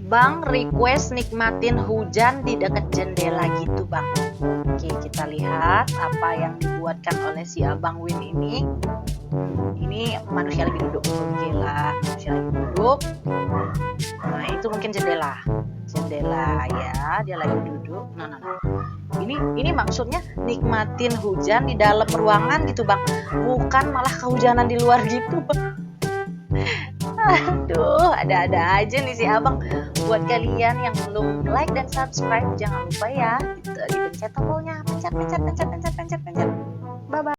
Bang request nikmatin hujan di dekat jendela gitu bang. Oke, kita lihat apa yang dibuatkan oleh si abang Win ini. Ini manusia lagi duduk. Oke lah, manusia lagi duduk. Nah itu mungkin jendela ya, dia lagi duduk. Nah. Ini maksudnya nikmatin hujan di dalam ruangan gitu bang, bukan malah kehujanan di luar gitu bang. Aduh, ada-ada aja nih si abang. Buat kalian yang belum like dan subscribe, jangan lupa ya dipencet tombolnya, pencet. Bye bye.